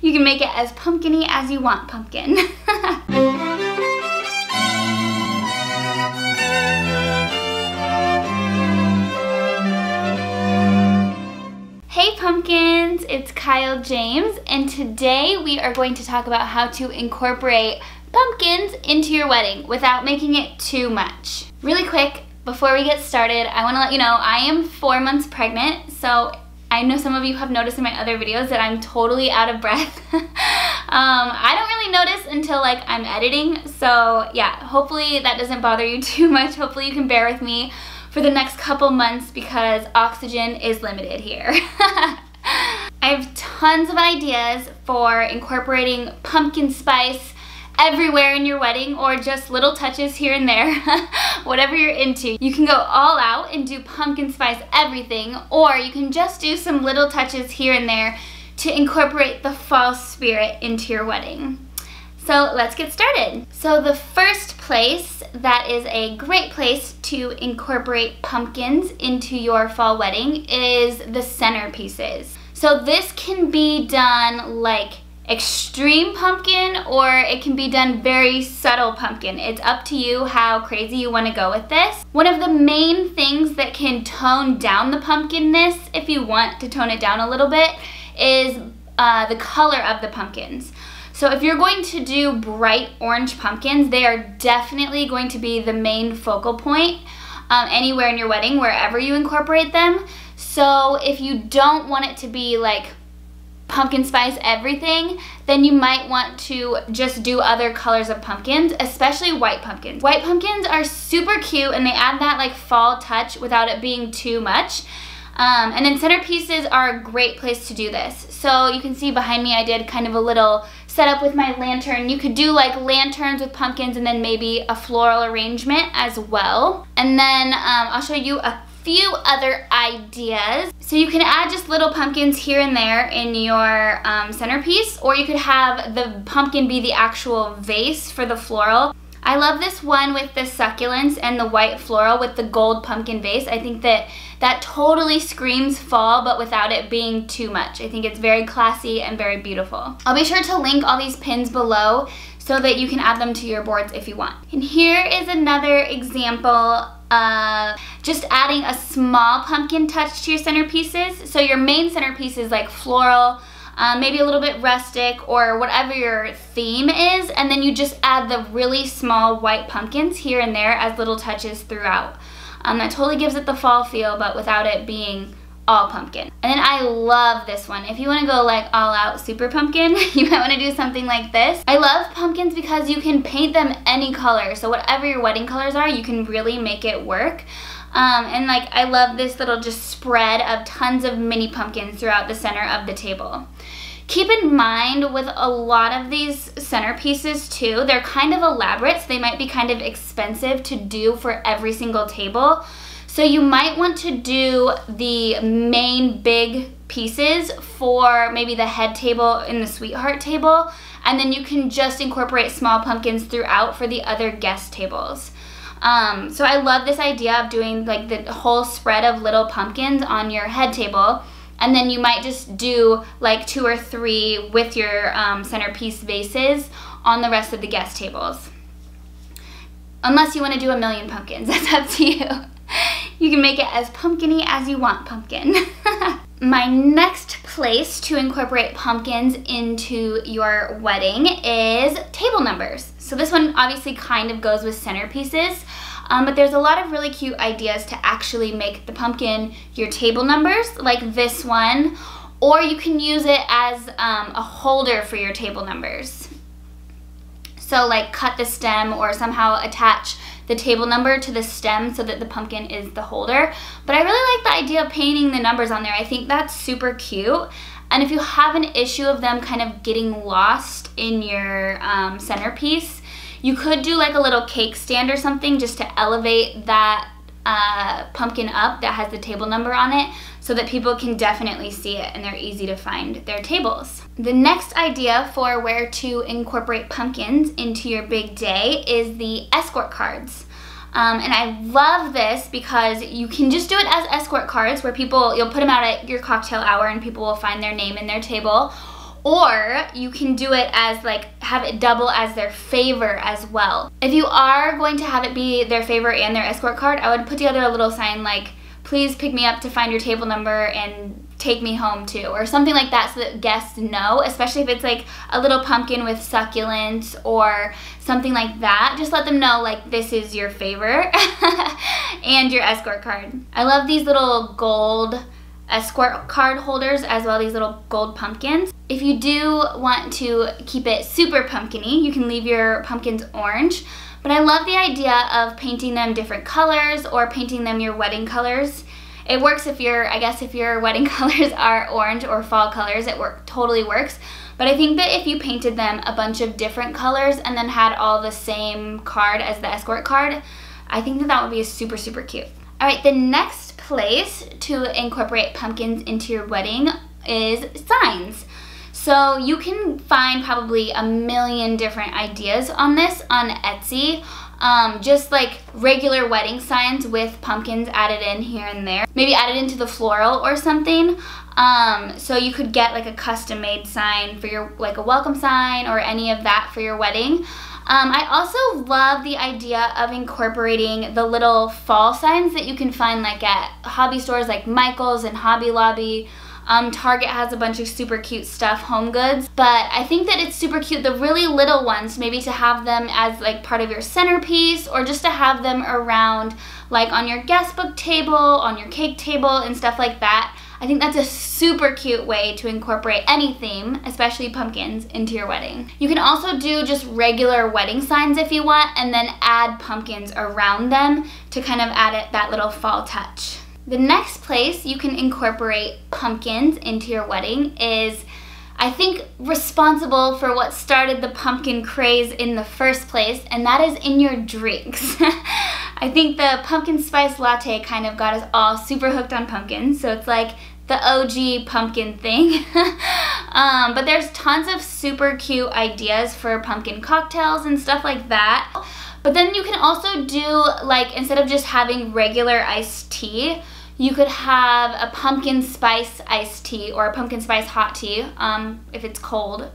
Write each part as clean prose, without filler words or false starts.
You can make it as pumpkin-y as you want, pumpkin. Hey pumpkins, it's Kyle James, and today we are going to talk about how to incorporate pumpkins into your wedding without making it too much. Really quick, before we get started, I want to let you know I am 4 months pregnant, so I know some of you have noticed in my other videos that I'm totally out of breath. I don't really notice until like I'm editing, so yeah, hopefully that doesn't bother you too much. Hopefully you can bear with me for the next couple months because oxygen is limited here. I have tons of ideas for incorporating pumpkin spice everywhere in your wedding, or just little touches here and there, whatever you're into. You can go all out and do pumpkin spice everything, or you can just do some little touches here and there to incorporate the fall spirit into your wedding. So let's get started. So the first place that is a great place to incorporate pumpkins into your fall wedding is the centerpieces. So this can be done like extreme pumpkin, or it can be done very subtle pumpkin. It's up to you how crazy you want to go with this. One of the main things that can tone down the pumpkinness, if you want to tone it down a little bit, is the color of the pumpkins. So if you're going to do bright orange pumpkins, they are definitely going to be the main focal point anywhere in your wedding, wherever you incorporate them. So if you don't want it to be like pumpkin spice everything, then you might want to just do other colors of pumpkins, especially white pumpkins. White pumpkins are super cute and they add that like fall touch without it being too much. And then centerpieces are a great place to do this. So you can see behind me I did kind of a little setup with my lantern. You could do like lanterns with pumpkins and then maybe a floral arrangement as well. And then I'll show you a few other ideas. So you can add just little pumpkins here and there in your centerpiece, or you could have the pumpkin be the actual vase for the floral. I love this one with the succulents and the white floral with the gold pumpkin vase. I think that totally screams fall, but without it being too much. I think it's very classy and very beautiful. I'll be sure to link all these pins below so that you can add them to your boards if you want. And here is another example of just adding a small pumpkin touch to your centerpieces. So your main centerpiece is like floral, maybe a little bit rustic, or whatever your theme is, and then you just add the really small white pumpkins here and there as little touches throughout. That totally gives it the fall feel, but without it being all pumpkin. And then I love this one. If you want to go like all out super pumpkin, you might want to do something like this. I love pumpkins because you can paint them any color. So whatever your wedding colors are, you can really make it work. And like I love this little just spread of tons of mini pumpkins throughout the center of the table. Keep in mind with a lot of these centerpieces too, they're kind of elaborate, so they might be kind of expensive to do for every single table. So you might want to do the main big pieces for maybe the head table and the sweetheart table, and then you can just incorporate small pumpkins throughout for the other guest tables. So I love this idea of doing like the whole spread of little pumpkins on your head table, and then you might just do like 2 or 3 with your centerpiece vases on the rest of the guest tables. Unless you want to do 1,000,000 pumpkins, that's up to you. You can make it as pumpkin-y as you want, pumpkin. My next place to incorporate pumpkins into your wedding is table numbers. So this one obviously kind of goes with centerpieces, but there's a lot of really cute ideas to actually make the pumpkin your table numbers, like this one, or you can use it as a holder for your table numbers. So like cut the stem or somehow attach the table number to the stem so that the pumpkin is the holder. But I really like the idea of painting the numbers on there. I think that's super cute. And if you have an issue of them kind of getting lost in your centerpiece, you could do like a little cake stand or something just to elevate that pumpkin up that has the table number on it, so that people can definitely see it and they're easy to find their tables. The next idea for where to incorporate pumpkins into your big day is the Escort cards. And I love this because you can just do it as Escort cards where you'll put them out at your cocktail hour and people will find their name in their table. Or you can do it as like, have it double as their favor as well. If you are going to have it be their favor and their escort card, I would put together a little sign like, please pick me up to find your table number and take me home too, or something like that, so that guests know, especially if it's like a little pumpkin with succulents or something like that. Just let them know like this is your favor and your escort card. I love these little gold escort card holders as well, these little gold pumpkins. If you do want to keep it super pumpkin-y, you can leave your pumpkins orange. But I love the idea of painting them different colors or painting them your wedding colors. It works if your wedding colors are orange or fall colors, it totally works. But I think that if you painted them a bunch of different colors and then had all the same card as the escort card, I think that that would be super, super cute. All right, the next place to incorporate pumpkins into your wedding is signs. So you can find probably a million different ideas on this on Etsy. Just like regular wedding signs with pumpkins added in here and there. Maybe added into the floral or something. So you could get like a custom made sign for your, like a welcome sign or any of that for your wedding. I also love the idea of incorporating the little fall signs that you can find like at hobby stores like Michael's and Hobby Lobby. Target has a bunch of super cute stuff, Home Goods, but I think that it's super cute, the really little ones, maybe to have them as like part of your centerpiece, or just to have them around like on your guest book table, on your cake table and stuff like that. I think that's a super cute way to incorporate any theme, especially pumpkins, into your wedding. You can also do just regular wedding signs if you want, and then add pumpkins around them to kind of add it that little fall touch. The next place you can incorporate pumpkins into your wedding is, I think, responsible for what started the pumpkin craze in the first place, and that is in your drinks. I think the pumpkin spice latte kind of got us all super hooked on pumpkins, so it's like the OG pumpkin thing. But there's tons of super cute ideas for pumpkin cocktails and stuff like that. But then you can also do, like, instead of just having regular iced tea, you could have a pumpkin spice iced tea or a pumpkin spice hot tea if it's cold.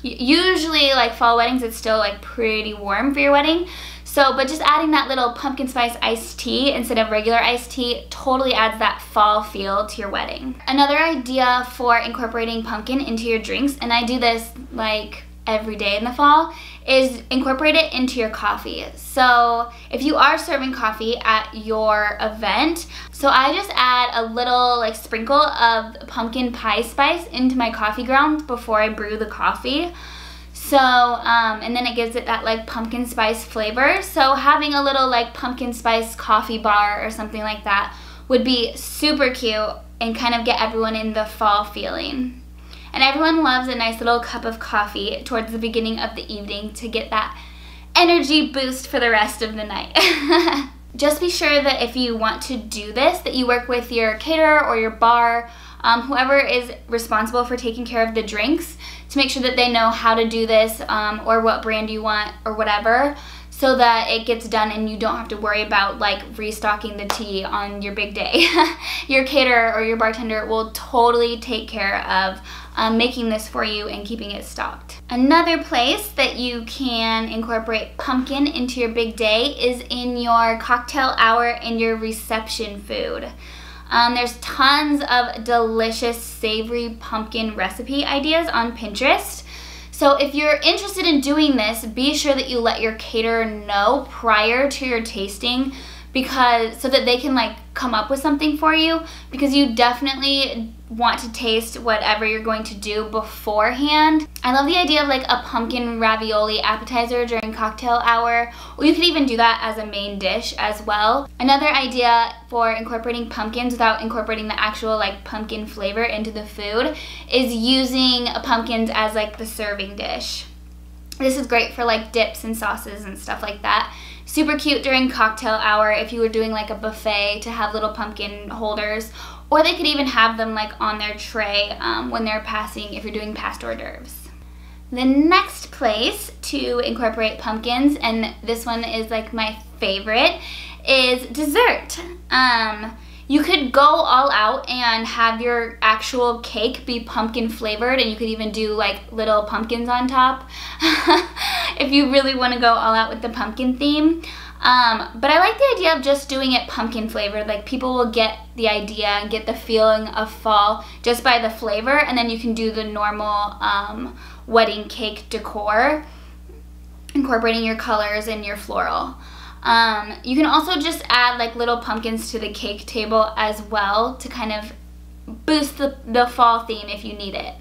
Usually, like fall weddings, it's still like pretty warm for your wedding. So, but just adding that little pumpkin spice iced tea instead of regular iced tea totally adds that fall feel to your wedding. Another idea for incorporating pumpkin into your drinks, and I do this like every day in the fall, is incorporate it into your coffee. So if you are serving coffee at your event, so I just add a little like sprinkle of pumpkin pie spice into my coffee grounds before I brew the coffee. So, and then it gives it that like pumpkin spice flavor. So having a little like pumpkin spice coffee bar or something like that would be super cute and kind of get everyone in the fall feeling. And everyone loves a nice little cup of coffee towards the beginning of the evening to get that energy boost for the rest of the night. Just be sure that if you want to do this, that you work with your caterer or your bar, whoever is responsible for taking care of the drinks, to make sure that they know how to do this or what brand you want or whatever, so that it gets done and you don't have to worry about like restocking the tea on your big day. Your caterer or your bartender will totally take care of making this for you and keeping it stocked. Another place that you can incorporate pumpkin into your big day is in your cocktail hour and your reception food. There's tons of delicious savory pumpkin recipe ideas on Pinterest. So if you're interested in doing this, be sure that you let your caterer know prior to your tasting, so that they can like come up with something for you, because you definitely want to taste whatever you're going to do beforehand. I love the idea of like a pumpkin ravioli appetizer during cocktail hour, or you could even do that as a main dish as well. Another idea for incorporating pumpkins without incorporating the actual like pumpkin flavor into the food is using pumpkins as like the serving dish. This is great for like dips and sauces and stuff like that. Super cute during cocktail hour if you were doing like a buffet to have little pumpkin holders, or they could even have them like on their tray when they're passing, if you're doing past hors d'oeuvres. The next place to incorporate pumpkins, and this one is like my favorite, is dessert. You could go all out and have your actual cake be pumpkin flavored, and you could even do like little pumpkins on top if you really want to go all out with the pumpkin theme. But I like the idea of just doing it pumpkin flavored. Like, people will get the idea and get the feeling of fall just by the flavor, and then you can do the normal wedding cake decor, incorporating your colors and your floral. You can also just add like little pumpkins to the cake table as well to kind of boost the fall theme if you need it.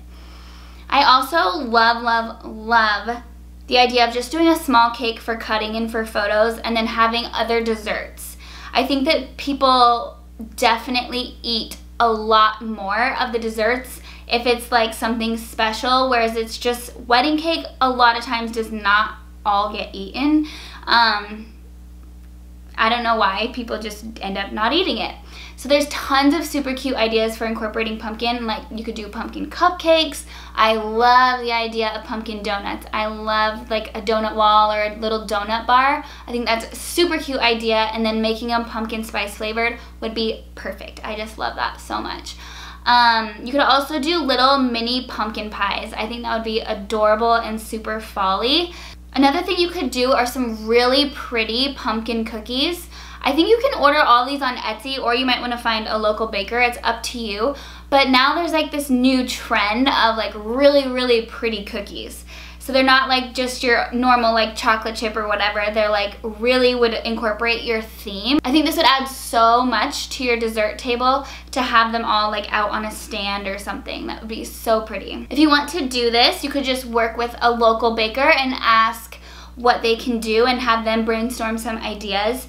I also love the idea of just doing a small cake for cutting and for photos, and then having other desserts. I think that people definitely eat a lot more of the desserts if it's like something special, whereas it's just wedding cake a lot of times does not all get eaten. I don't know why, people just end up not eating it. So there's tons of super cute ideas for incorporating pumpkin. Like, you could do pumpkin cupcakes. I love the idea of pumpkin donuts. I love like a donut wall or a little donut bar. I think that's a super cute idea, and then making them pumpkin spice flavored would be perfect. I just love that so much. You could also do little mini pumpkin pies. I think that would be adorable and super fall-y. Another thing you could do are some really pretty pumpkin cookies. I think you can order all these on Etsy, or you might want to find a local baker. It's up to you. But now there's like this new trend of like really pretty cookies. So they're not like just your normal like chocolate chip or whatever. They're like really would incorporate your theme. I think this would add so much to your dessert table to have them all like out on a stand or something. That would be so pretty. If you want to do this, you could just work with a local baker and ask what they can do and have them brainstorm some ideas.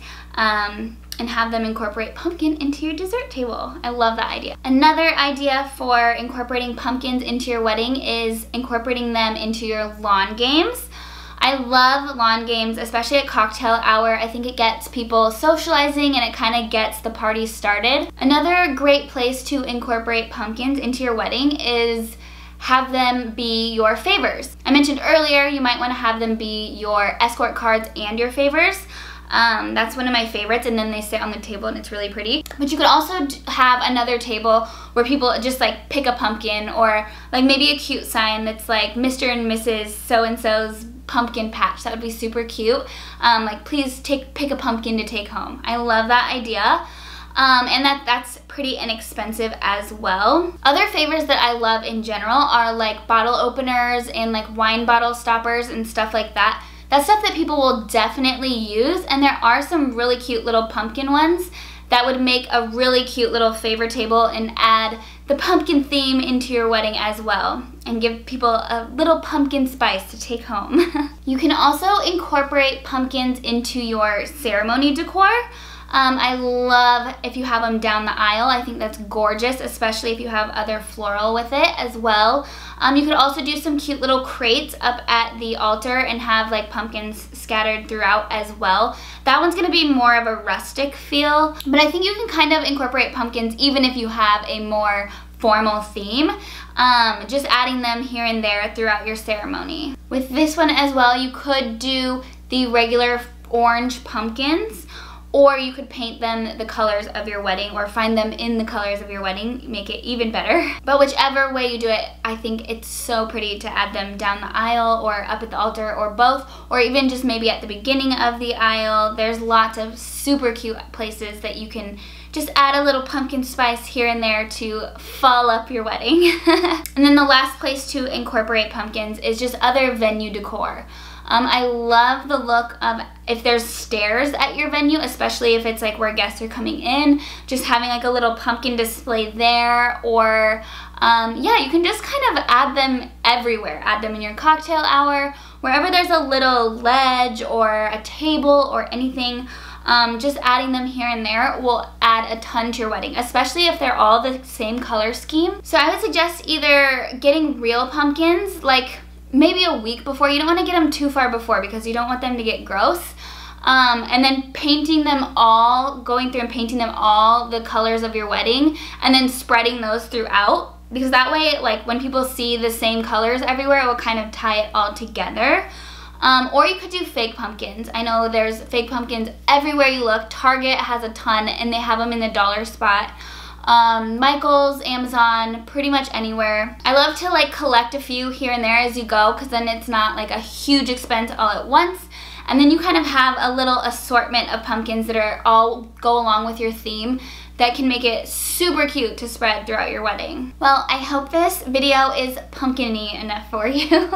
And have them incorporate pumpkin into your dessert table. I love that idea. Another idea for incorporating pumpkins into your wedding is incorporating them into your lawn games. I love lawn games, especially at cocktail hour. I think it gets people socializing and it kind of gets the party started. Another great place to incorporate pumpkins into your wedding is have them be your favors. I mentioned earlier you might want to have them be your escort cards and your favors. That's one of my favorites, and then they sit on the table and it's really pretty. But you could also have another table where people just like pick a pumpkin, or like maybe a cute sign that's like Mr. and Mrs. so-and-so's pumpkin patch. That would be super cute. Like, please pick a pumpkin to take home. I love that idea. And that's pretty inexpensive as well. Other favors that I love in general are like bottle openers and like wine bottle stoppers and stuff like that. That's stuff that people will definitely use, and there are some really cute little pumpkin ones that would make a really cute little favor table and add the pumpkin theme into your wedding as well, and give people a little pumpkin spice to take home. You can also incorporate pumpkins into your ceremony decor. I love if you have them down the aisle. I think that's gorgeous, especially if you have other floral with it as well. You could also do some cute little crates up at the altar and have like pumpkins scattered throughout as well. That one's gonna be more of a rustic feel, but I think you can kind of incorporate pumpkins even if you have a more formal theme, just adding them here and there throughout your ceremony. With this one as well, you could do the regular orange pumpkins, or you could paint them the colors of your wedding, or find them in the colors of your wedding, make it even better. But whichever way you do it, I think it's so pretty to add them down the aisle or up at the altar, or both, or even just maybe at the beginning of the aisle. There's lots of super cute places that you can just add a little pumpkin spice here and there to fall up your wedding. And then the last place to incorporate pumpkins is just other venue decor. I love the look of if there's stairs at your venue, especially if it's like where guests are coming in, just having like a little pumpkin display there, or yeah, you can just kind of add them everywhere. Add them in your cocktail hour, wherever there's a little ledge or a table or anything. Just adding them here and there will add a ton to your wedding, especially if they're all the same color scheme. So I would suggest either getting real pumpkins, like maybe a week before. You don't want to get them too far before because you don't want them to get gross. And then painting them all, going through and painting them all the colors of your wedding, and then spreading those throughout, because that way, like, when people see the same colors everywhere, it will kind of tie it all together. Or you could do fake pumpkins. I know there's fake pumpkins everywhere you look. Target has a ton, and they have them in the dollar spot. Michael's, Amazon, pretty much anywhere. I love to like collect a few here and there as you go, because then it's not like a huge expense all at once. And then you kind of have a little assortment of pumpkins that are all go along with your theme that can make it super cute to spread throughout your wedding. Well, I hope this video is pumpkin-y enough for you.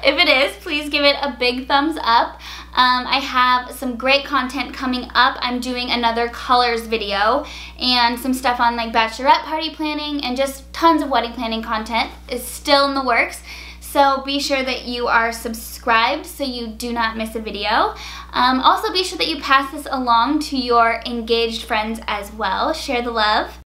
If it is, please give it a big thumbs up. I have some great content coming up. I'm doing another colors video and some stuff on like bachelorette party planning, and just tons of wedding planning content is still in the works. So be sure that you are subscribed so you do not miss a video. Also be sure that you pass this along to your engaged friends as well. Share the love.